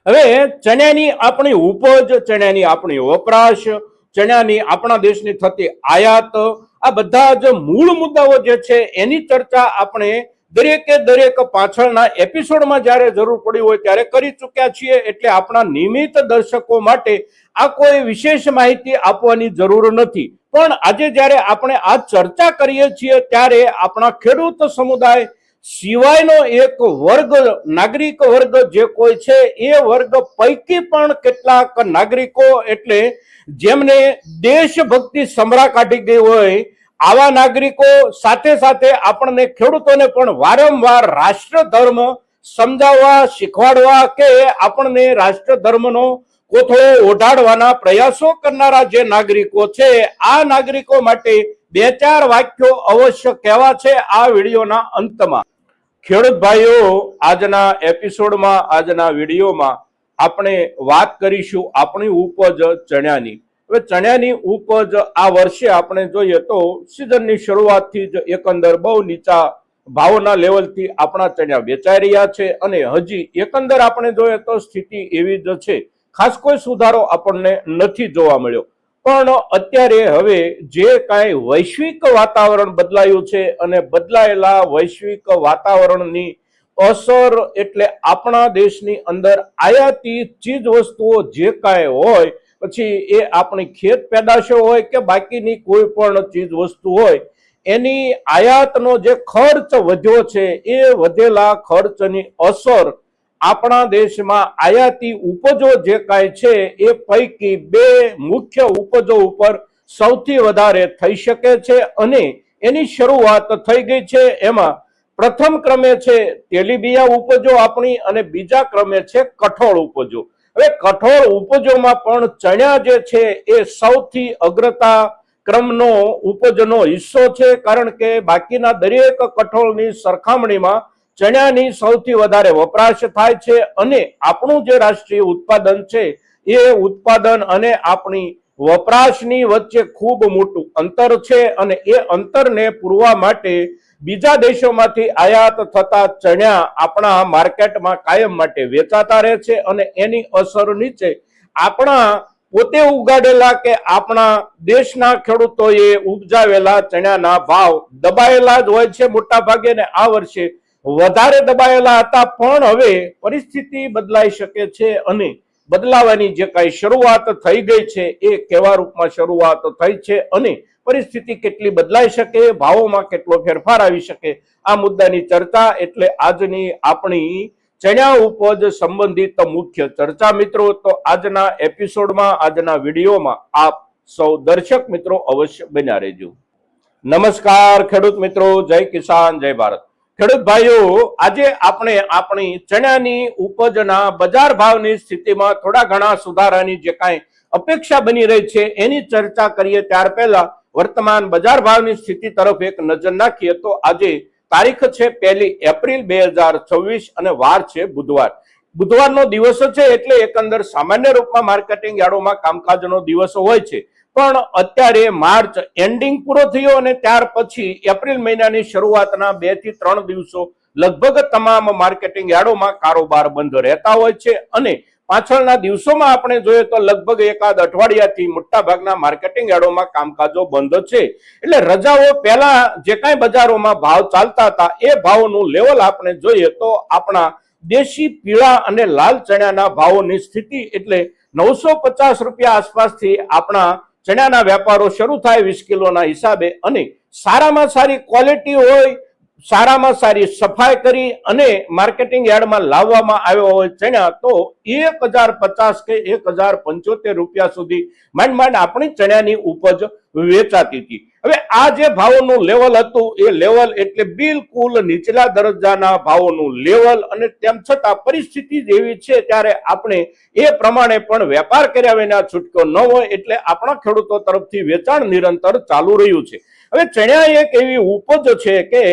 હવે ચણાની આપણી ઉપજ, ચણાની આપણી વપરાશ, ચણાની આપણા દેશની થતી આયાત, આ બધા જ મૂળ મુદ્દાઓ જે છે એની ચર્ચા આપણે દરેક પાછળના એપિસોડમાં જ્યારે જરૂર પડી હોય ત્યારે કરી ચૂક્યા છીએ. એટલે આપણા નિયમિત દર્શકો માટે આ કોઈ વિશેષ માહિતી આપવાની જરૂર નથી. પણ આજે જ્યારે આપણે આ ચર્ચા કરીએ છીએ ત્યારે આપણા ખેડૂત સમુદાય સિવાયનો એક વર્ગ, નાગરિક વર્ગ જે કોઈ છે એ વર્ગ પૈકી પણ કેટલાક નાગરિકો, એટલે જેમને દેશભક્તિ સમરા કાઢી ગઈ હોય, આવા નાગરિકો સાથે સાથે આપણને ખેડૂતોને પણ વારંવાર રાષ્ટ્ર ધર્મ સમજાવવા, શીખવાડવા કે આપણને રાષ્ટ્ર ધર્મનો કોથળો ઓઢાડવાના પ્રયાસો કરનારા જે નાગરિકો છે, આ નાગરિકો માટે 2-4 વાક્યો અવશ્ય કહેવા છે આ વિડીયોના અંતમાં. ખેડૂત ભાઈઓ, આજના એપિસોડમાં, આજના વિડીયોમાં આપણે વાત કરીશું આપણી ઉપજ ચણાની. હવે ચણાની ઉપજ આ વર્ષે આપણે જોઈએ તો સિઝનની શરૂઆતથી જ એકંદર બહુ નીચા ભાવના લેવલથી આપણા ચણા વેચાઈ રહ્યા છે અને હજી એકંદર આપણે જોઈએ તો સ્થિતિ એવી જ છે. ખાસ કોઈ સુધારો આપણને નથી જોવા મળ્યો. પણ અત્યારે હવે જે કાંઈ વૈશ્વિક વાતાવરણ બદલાયું છે અને બદલાયેલા વૈશ્વિક વાતાવરણની અસર, એટલે આપણા દેશની અંદર આયાતી ચીજ વસ્તુઓ જે કાંઈ હોય, પછી એ આપણી ખેત પેદાશો હોય કે બાકીની કોઈ પણ ચીજ વસ્તુ હોય, એની આયાતનો જે ખર્ચ વધ્યો છે, એ વધેલા ખર્ચની અસર આપણા દેશમાં આયાતી ઉપજો જે કાંઈ છે એ પૈકી 2 મુખ્ય ઉપજો ઉપર સૌથી વધારે થઈ શકે છે અને એની શરૂઆત થઈ ગઈ છે. એમાં પ્રથમ ક્રમે છે તેલીબિયા ઉપજો આપણી અને બીજા ક્રમે છે કઠોળ ઉપજો. હવે કઠોળ ઉપજોમાં પણ ચણા જે છે એ સૌથી અગ્રતા ક્રમનો ઉપજનો હિસ્સો છે, કારણ કે બાકીના દરેક કઠોળની સરખામણીમાં ચણાની સૌથી વધારે વપરાશ થાય છે અને આપણું જે રાષ્ટ્રીય ઉત્પાદન છે એ ઉત્પાદન અને આપણી વપરાશની વચ્ચે ખૂબ મોટું અંતર છે અને એ અંતરને પૂરવા માટે બીજા દેશોમાંથી આયાત થતા ચણા આપણા માર્કેટમાં કાયમ માટે વેચાતા રહે છે અને એની અસર નીચે આપણા પોતે ઉગાડેલા કે આપણા દેશના ખેડૂતોએ ઉપજાવેલા ચણાના ભાવ દબાયેલા જ હોય છે મોટા ભાગે. ને આ વર્ષે વધારે દબાયેલા હતા, પણ હવે પરિસ્થિતિ બદલાઈ શકે છે અને બદલાવાની જે કાંઈ શરૂઆત થઈ ગઈ છે એ કેવા રૂપમાં શરૂઆત થઈ છે અને પરિસ્થિતિ કેટલી બદલાઈ શકે, ભાવોમાં કેટલો ફેરફાર આવી શકે, આ મુદ્દાની ચર્ચા એટલે આજની આપણી ચણા ઉપજ સંબંધિત મુખ્ય ચર્ચા. મિત્રો, તો આજના એપિસોડમાં, આજના વિડીયોમાં આપ સૌ દર્શક મિત્રો અવશ્ય બન્યા રહેજો. નમસ્કાર ખેડૂત મિત્રો, જય કિસાન, જય ભારત. ખેડૂત ભાઈઓ, આજે આપણે આપણી ચણાની ઉપજના બજાર ભાવની સ્થિતિમાં થોડા ઘણા સુધારાની જે કાંઈ અપેક્ષા બની રહી છે એની ચર્ચા કરીએ. ત્યાર પહેલા વર્તમાન બજાર ભાવની સ્થિતિ તરફ એક નજર નાખીએ તો આજે તારીખ છે 1 એપ્રિલ 2026 અને વાર છે બુધવાર. બુધવારનો દિવસ છે એટલે એકંદર સામાન્ય રૂપમાં માર્કેટિંગ યાર્ડોમાં કામકાજનો દિવસ હોય છે. પણ અત્યારે માર્ચ એન્ડિંગ પૂરો થયો અને ત્યાર પછી એપ્રિલ મહિનાની શરૂઆતના 2 થી 3 દિવસો લગભગ તમામ માર્કેટિંગ યાર્ડોમાં કારોબાર બંધ રહેતા હોય છે અને પાછળના દિવસોમાં આપણે જોઈએ તો લગભગ એકાદ અઠવાડિયાથી મોટા ભાગના માર્કેટિંગ યાર્ડોમાં કામકાજો બંધ છે. એટલે રજાઓ પહેલા જે કાંઈ બજારોમાં ભાવ ચાલતા હતા એ ભાવનું લેવલ આપણે જોઈએ તો આપણા દેશી પીળા અને લાલ ચણાના ભાવોની સ્થિતિ એટલે 950 રૂપિયા આસપાસથી આપણા ચણાના વેપારો શરૂ થાય 20 કિલોના હિસાબે અને સારામાં સારી ક્વોલિટી હોય, સારામાં સારી સફાઈ કરી અને માર્કેટિંગ યાર્ડમાં લાવવામાં આવ્યો હોય ચણા તો 1050 કે 1075 રૂપિયા સુધી માંડ આપણી ચણાની ઉપજ વેચાતી હતી. હવે આ જે ભાવોનું લેવલ હતું એ લેવલ એટલે બિલકુલ નીચલા દરજ્જાના ભાવોનું લેવલ અને તેમ છતાં પરિસ્થિતિ જેવી છે ત્યારે આપણે એ પ્રમાણે પણ વેપાર કર્યા વિના છૂટકો ન હોય એટલે આપણા ખેડૂતો તરફથી વેચાણ નિરંતર ચાલુ રહ્યું છે. હવે ચણા એક એવી ઉપજ છે કે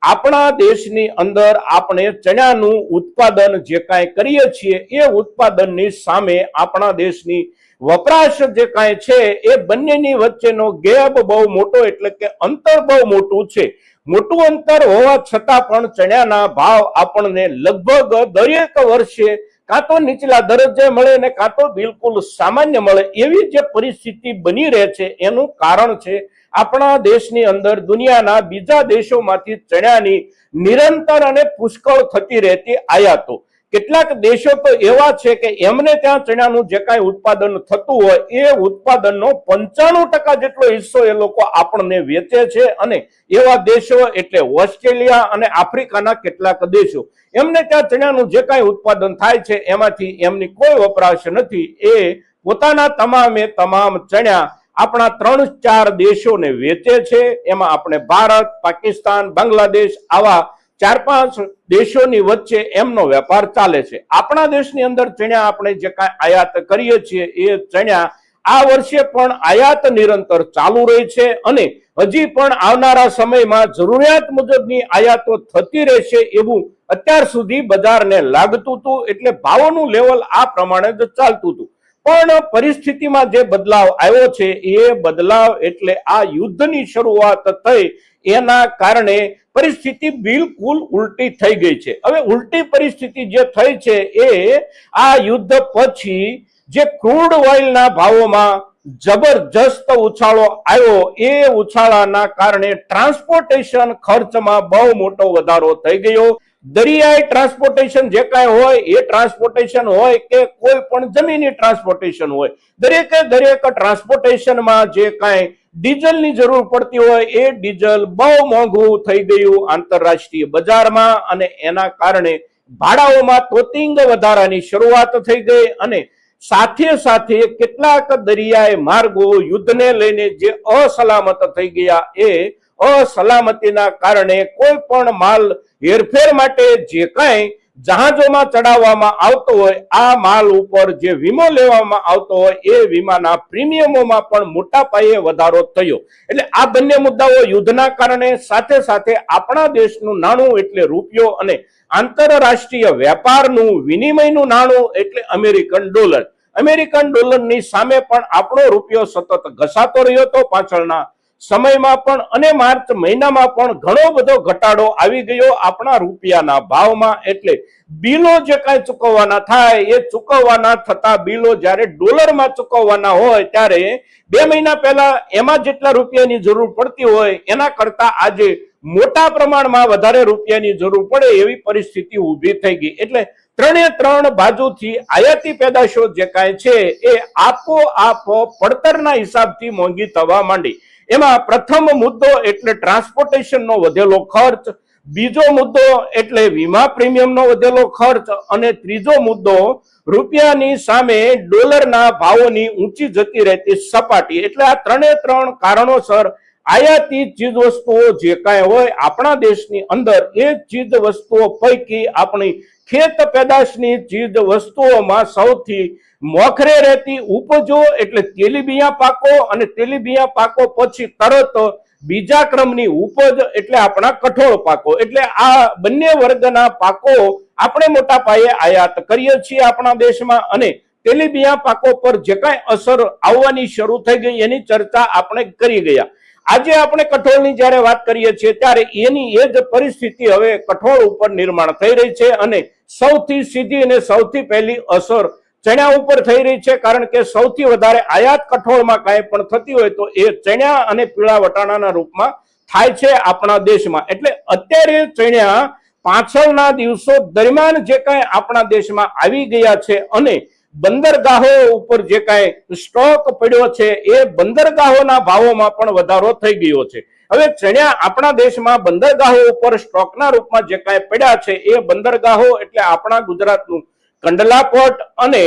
આપણા દેશની અંદર આપણે ચણાનું ઉત્પાદન જે કાંઈ કરીએ છીએ એ ઉત્પાદનની સામે આપણા દેશની વપરાશ જે કાંઈ છે એ બંનેની વચ્ચેનો ગેપ બહુ મોટો એટલે કે અંતર બહુ મોટું છે. મોટું અંતર હોવા છતાં પણ ચણાના ભાવ આપણને લગભગ દરેક વર્ષે કાં તો નીચલા દરજ્જે મળે ને કાં તો બિલકુલ સામાન્ય મળે, એવી જે પરિસ્થિતિ બની રહે છે એનું કારણ છે આપણા દેશની અંદર દુનિયાના બીજા દેશોમાંથી ચણાની નિરંતર અને પુષ્કળ થતી રહેતી આયાતો. કેટલાક દેશો તો એવા છે કે એમને ત્યાં ચણાનું જે કાંઈ ઉત્પાદન થતું હોય એ ઉત્પાદનનો 95% જેટલો હિસ્સો એ લોકો આપણને વેચે છે. અને એવા દેશો એટલે ઓસ્ટ્રેલિયા અને આફ્રિકાના કેટલાક દેશો, એમને ત્યાં ચણાનું જે કાંઈ ઉત્પાદન થાય છે એમાંથી એમની કોઈ વપરાશ નથી. એ પોતાના તમામે તમામ ચણા આપણા 3-4 દેશોને વેચે છે. એમાં આપણે ભારત, પાકિસ્તાન, બાંગ્લાદેશ આવા 4-5 દેશોની વચ્ચે એમનો વેપાર ચાલે છે. આપણા દેશની અંદર ચણા આપણે જે કાંઈ આયાત કરીએ છીએ એ ચણા આ વર્ષે પણ આયાત નિરંતર ચાલુ રહી છે અને હજી પણ આવનારા સમયમાં જરૂરિયાત મુજબની આયાતો થતી રહેશે એવું અત્યાર સુધી બજારને લાગતું હતું. એટલે ભાવોનું લેવલ આ પ્રમાણે જ ચાલતું હતું. પણ પરિસ્થિતિમાં જે બદલાવ આવ્યો છે એ બદલાવ એટલે આ યુદ્ધની શરૂઆત થઈ એના કારણે પરિસ્થિતિ બિલકુલ ઉલટી થઈ ગઈ છે. હવે ઉલટી પરિસ્થિતિ જે થઈ છે એ આ યુદ્ધ પછી જે ક્રૂડ ઓઇલના ભાવોમાં જબરજસ્ત ઉછાળો આવ્યો, એ ઉછાળાના કારણે ટ્રાન્સપોર્ટેશન ખર્ચમાં બહુ મોટો વધારો થઈ ગયો. દરિયાઈ ટ્રાન્સપોર્ટેશન જે કાંઈ હોય એ ટ્રાન્સપોર્ટેશન હોય કે કોઈ પણ જમીની ટ્રાન્સપોર્ટેશન હોય, દરેકે દરેક ટ્રાન્સપોર્ટેશનમાં જે કાંઈ ડીઝલની જરૂર પડતી હોય એ ડીઝલ બહુ મોંઘું થઈ ગયું આંતરરાષ્ટ્રીય બજારમાં. અને એના કારણે ભાડાઓમાં તોતિંગ વધારાની શરૂઆત થઈ ગઈ. અને સાથે સાથે કેટલાક દરિયાઈ માર્ગો યુદ્ધને લઈને જે અસલામત થઈ ગયા, એ અસલામતીના કારણે કોઈ પણ માલ હેરફેર માટે જે કાંઈ જહાજોમાં ચડાવવામાં આવતો હોય આ માલ ઉપર જે વીમો લેવામાં આવતો હોય એ વીમાના પ્રીમિયમોમાં પણ મોટા પાયે વધારો થયો. એટલે આ બંને મુદ્દાઓ યુદ્ધના કારણે, સાથે સાથે આપણા દેશનું નાણું એટલે રૂપિયો અને આંતરરાષ્ટ્રીય વેપારનું વિનિમયનું નાણું એટલે અમેરિકન ડોલર, અમેરિકન ડોલરની સામે પણ આપણો રૂપિયો સતત ઘસાતો રહ્યો હતો પાછળના સમયમાં પણ. અને માર્ચ મહિનામાં પણ ઘણો બધો ઘટાડો આવી ગયો આપણા રૂપિયાના ભાવમાં. એટલે બિલો જે કાંઈ ચૂકવવાના થાય એ ચૂકવવાના થતા બિલો જ્યારે ડોલરમાં ચૂકવવાના હોય ત્યારે 2 મહિના પહેલા એમાં જેટલા રૂપિયાની જરૂર પડતી હોય એના કરતા આજે મોટા પ્રમાણમાં વધારે રૂપિયાની જરૂર પડે એવી પરિસ્થિતિ ઊભી થઈ ગઈ. એટલે 3 બાજુથી આયાતી પેદાશો જે કાંઈ છે એ આપોઆપ પડતરના હિસાબથી મોંઘી થવા માંડી. એમાં પ્રથમ મુદ્દો એટલે ટ્રાન્સપોર્ટેશનનો વધેલો ખર્ચ, બીજો મુદ્દો એટલે વીમા પ્રીમિયમનો વધેલો ખર્ચ અને ત્રીજો મુદ્દો રૂપિયાની સામે ડોલરના ભાવોની ઊંચી જતી રહેતી સપાટી. એટલે આ 3 કારણોસર આયાતી ચીજ વસ્તુઓ જે કાંઈ હોય આપણા દેશની અંદર એ ચીજ વસ્તુઓ પૈકી આપણી ખેત પેદાશની ચીજ વસ્તુઓમાં સૌથી મોખરે રહેતી ઉપજો એટલે તેલીબિયાં પાકો, અને તેલીબિયાં પાકો પછી તરત બીજા ક્રમની ઉપજ એટલે આપણા કઠોળ પાકો. એટલે આ બંને વર્ગના પાકો આપણે મોટા પાયે આયાત કરીએ છીએ આપણા દેશમાં. અને તેલીબિયાં પાકો પર જે કાંઈ અસર આવવાની શરૂ થઈ ગઈ એની ચર્ચા આપણે કરી ગયા. આજે આપણે કઠોળની જ્યારે વાત કરીએ છીએ ત્યારે એની એ જ પરિસ્થિતિ હવે કઠોળ ઉપર નિર્માણ થઈ રહી છે. અને સૌથી સીધી અને સૌથી પહેલી અસર ચણા ઉપર થઈ રહી છે, કારણ કે સૌથી વધારે આયાત કઠોળમાં કાંઈ પણ થતી હોય તો એ ચણા અને પીળા વટાણાના રૂપમાં થાય છે આપણા દેશમાં. એટલે અત્યારે ચણા પાછળના દિવસો દરમિયાન જે કાંઈ આપણા દેશમાં આવી ગયા છે અને બંદરગાહો ઉપર જે કાંઈ સ્ટોક પડ્યો છે એ બંદરગાહોના ભાવોમાં પણ વધારો થઈ ગયો છે. હવે ચણા આપણા દેશમાં બંદરગાહો ઉપર સ્ટોકના રૂપમાં જે કાંઈ પડ્યા છે એ બંદરગાહો એટલે આપણા ગુજરાતનું કંડલા પોર્ટ અને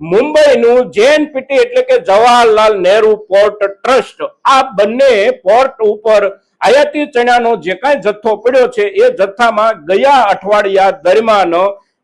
મુંબઈનું JNPT એટલે કે જવાહરલાલ નહેરુ પોર્ટ ટ્રસ્ટ, આ બંને પોર્ટ ઉપર આયાતી ચણાનો જે કાંઈ જથ્થો પડ્યો છે એ જથ્થામાં ગયા અઠવાડિયા દરમિયાન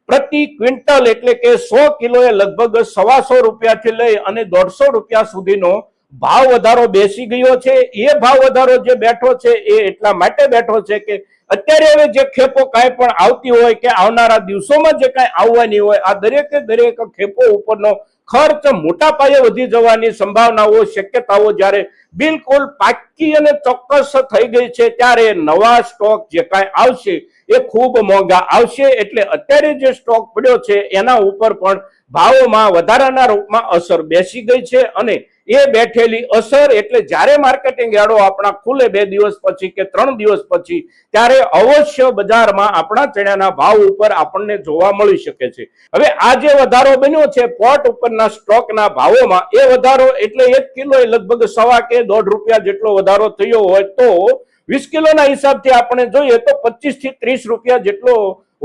પ્રતિ ક્વિન્ટલ એટલે કે 100 કિલોએ લગભગ 125 રૂપિયાથી લઈ અને 150 રૂપિયા સુધીનો ભાવ વધારો બેસી ગયો છે. એ ભાવ વધારો જે બેઠો છે એ એટલા માટે બેઠો છે કે અત્યારે હવે જે ખેપો કાંઈ પણ આવતી હોય કે આવનારા દિવસોમાં જે કાંઈ આવવાની હોય આ દરેકે દરેક ખેપો ઉપરનો ખર્ચ મોટા પાયે વધી જવાની સંભાવનાઓ, શક્યતાઓ જ્યારે બિલકુલ પાકી અને ચોક્કસ થઈ ગઈ છે ત્યારે નવા સ્ટોક જે કાંઈ આવશે એ ખૂબ મોંઘા આવશે, એટલે અત્યારે જે સ્ટોક પડ્યો છે એના ઉપર પણ ભાવોમાં વધારાના રૂપમાં અસર બેસી ગઈ છે, અને એ બેઠેલી અસર એટલે જ્યારે માર્કેટિંગ યાર્ડો આપણા ખુલે 2 દિવસ પછી કે 3 દિવસ પછી, ત્યારે અવશ્ય બજારમાં આપણા ચણાના ભાવ ઉપર આપણને જોવા મળી શકે છે. હવે આ જે વધારો બન્યો છે પોર્ટ ઉપરના સ્ટોકના ભાવોમાં, એ વધારો એટલે 1 કિલો લગભગ 1.25 કે 1.5 રૂપિયા જેટલો વધારો થયો હોય તો 20 કિલોના હિસાબથી આપણે જોઈએ તો 25 થી 30 રૂપિયા જેટલો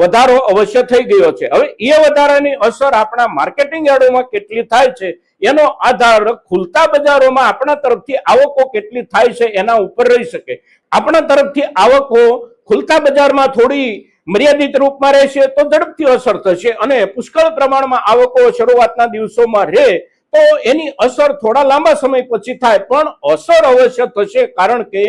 વધારો અવશ્ય થઈ ગયો છે. હવે એ વધારાની અસર આપણા માર્કેટિંગ યાર્ડોમાં કેટલી થાય છે એનો આધાર ખુલતા બજારોમાં આપણા તરફથી આવકો કેટલી થાય છે એના ઉપર રહી શકે. આપણા તરફથી આવકો ખુલતા બજારમાં થોડી મર્યાદિત રૂપમાં રહેશે તો ઝડપથી અસર થશે, અને પુષ્કળ પ્રમાણમાં આવકો શરૂઆતના દિવસોમાં રહે તો એની અસર થોડા લાંબા સમય પછી થાય, પણ અસર અવશ્ય થશે, કારણ કે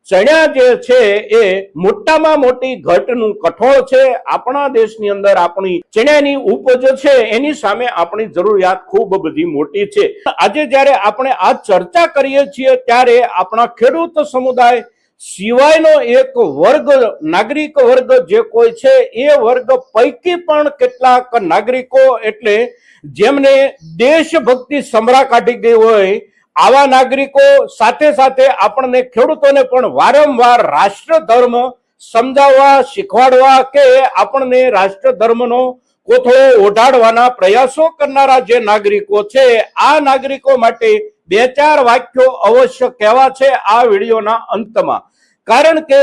ચણા જે છે એ મોટામાં મોટી ઘટનું કઠોળ છે. આપણા દેશની અંદર આપણી ચણાની ઉપજ છે એની સામે આપણી જરૂરિયાત ખૂબ બધી મોટી છે. આજે જ્યારે આપણે આ ચર્ચા કરીએ છીએ ત્યારે આપણા ખેડૂત સમુદાય સિવાયનો એક વર્ગ, નાગરિક વર્ગ જે કોઈ છે એ વર્ગ પૈકી પણ કેટલાક નાગરિકો એટલે જેમને દેશભક્તિ સમરા કાઢી ગઈ હોય, આવા નાગરિકો સાથે સાથે આપણને ખેડૂતોને પણ વારંવાર રાષ્ટ્ર ધર્મ સમજાવવા, શીખવાડવા કે આપણને રાષ્ટ્ર ધર્મનો કોથળો ઓઢાડવાના પ્રયાસો કરનારા જે નાગરિકો છે, આ નાગરિકો માટે 2-4 વાક્યો અવશ્ય કહેવા છે આ વિડીયોના અંતમાં. કારણ કે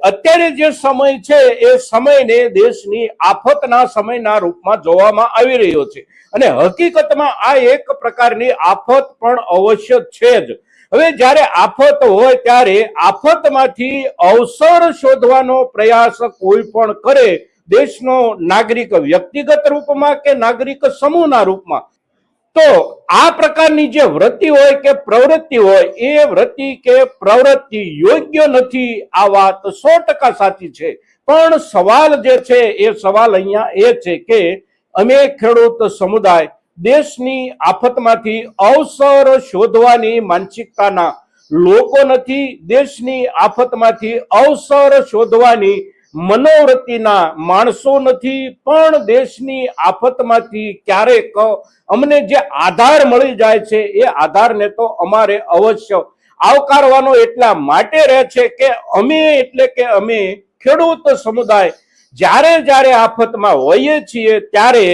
અત્યારે જે સમય છે એ સમયને દેશની આફતના સમયના રૂપમાં જોવામાં આવી રહ્યો છે, અને હકીકતમાં આ એક પ્રકારની આફત પણ અવશ્ય છે જ. હવે જ્યારે આફત હોય ત્યારે આફતમાંથી અવસર શોધવાનો પ્રયાસ કોઈ પણ કરે, દેશનો નાગરિક વ્યક્તિગત રૂપમાં કે નાગરિક સમૂહના રૂપમાં, તો આ પ્રકારની જે વૃત્તિ હોય કે પ્રવૃત્તિ હોય એ વૃત્તિ કે પ્રવૃત્તિ યોગ્ય નથી. આ વાત 100% સાચી છે, પણ સવાલ જે છે એ સવાલ અહીંયા એ છે કે અમે ખેડૂત સમુદાય દેશની આફતમાંથી અવસર શોધવાની માનસિકતાના લોકો નથી, દેશની આફતમાંથી અવસર શોધવાની મનોવૃત્તિના માણસો નથી, પણ દેશની આફતમાંથી ક્યારેક અમને જે આધાર મળી જાય છે એ આધારને તો અમારે અવશ્ય આવકારવાનો એટલા માટે રહે છે કે અમે એટલે કે અમે ખેડૂત સમુદાય જ્યારે જ્યારે આફતમાં હોઈએ છીએ ત્યારે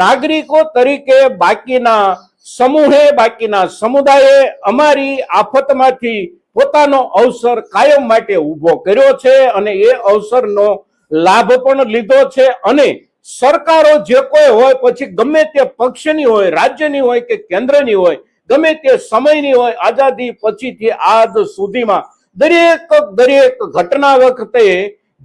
નાગરિકો તરીકે બાકીના સમૂહે, બાકીના સમુદાયે અમારી આફતમાંથી પોતાનો અવસર કાયમ માટે ઊભો કર્યો છે, અને એ અવસરનો લાભ પણ લીધો છે. અને સરકારો જે કોઈ હોય, પછી ગમે તે પક્ષની હોય, રાજ્યની હોય કે કેન્દ્રની હોય, ગમે તે સમયની હોય, આઝાદી પછીથી આજ સુધીમાં દરેક ઘટના વખતે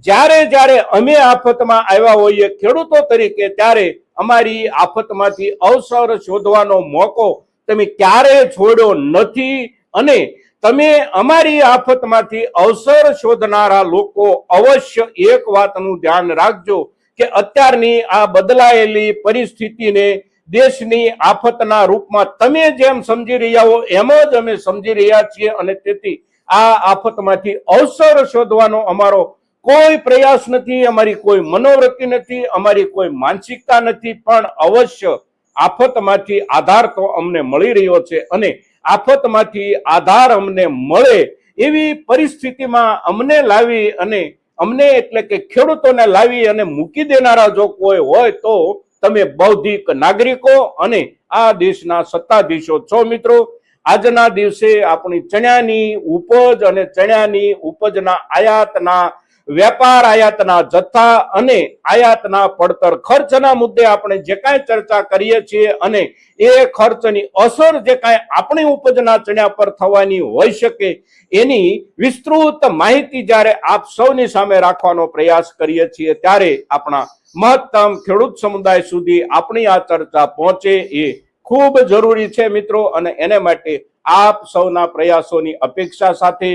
જ્યારે જ્યારે અમે આફતમાં આવ્યા હોઈએ ખેડૂતો તરીકે, ત્યારે અમારી આફતમાંથી અવસર શોધવાનો મોકો તમે ક્યારેય છોડ્યો નથી. અને તમે અમારી આફતમાંથી અવસર શોધનારા લોકો અવશ્ય એક વાતનું ધ્યાન રાખજો કે અત્યારની આ બદલાયેલી પરિસ્થિતિને દેશની આફતના રૂપમાં તમે જેમ સમજી રહ્યા હો એમ જ અમે સમજી રહ્યા છીએ, અને તેથી આ આફતમાંથી અવસર શોધવાનો અમારો કોઈ પ્રયાસ નથી, અમારી કોઈ મનોવૃત્તિ નથી, અમારી કોઈ માનસિકતા નથી, પણ અવશ્ય આફતમાંથી આધાર તો અમને મળી રહ્યો છે, અને આફતમાંથી આધાર અમને મળે એવી પરિસ્થિતિમાં અમને લાવી, અને અમને એટલે કે ખેડૂતોને લાવી અને મૂકી દેનારા જો કોઈ હોય તો તમે બૌદ્ધિક નાગરિકો અને આ દેશના સત્તાધીશો છો. મિત્રો, આજના દિવસે આપણી ચણાની ઉપજ અને ચણાની ઉપજના આયાતના વેપાર, આયાતના જથ્થા અને આયાતના પડતર ખર્ચના મુદ્દે આપણે જે કાંઈ ચર્ચા કરીએ છીએ, અને એ ખર્ચની અસર જે કાંઈ આપણી ઉપજના ચણા પર થવાની હોઈ શકે એની વિસ્તૃત માહિતી જ્યારે આપ સૌની સામે રાખવાનો પ્રયાસ કરીએ છીએ, ત્યારે આપણા મહત્તમ ખેડૂત સમુદાય સુધી આપણી આ ચર્ચા પહોંચે એ ખૂબ જરૂરી છે મિત્રો. અને એને માટે આપ સૌના પ્રયાસોની અપેક્ષા સાથે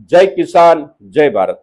જય કિસાન, જય ભારત.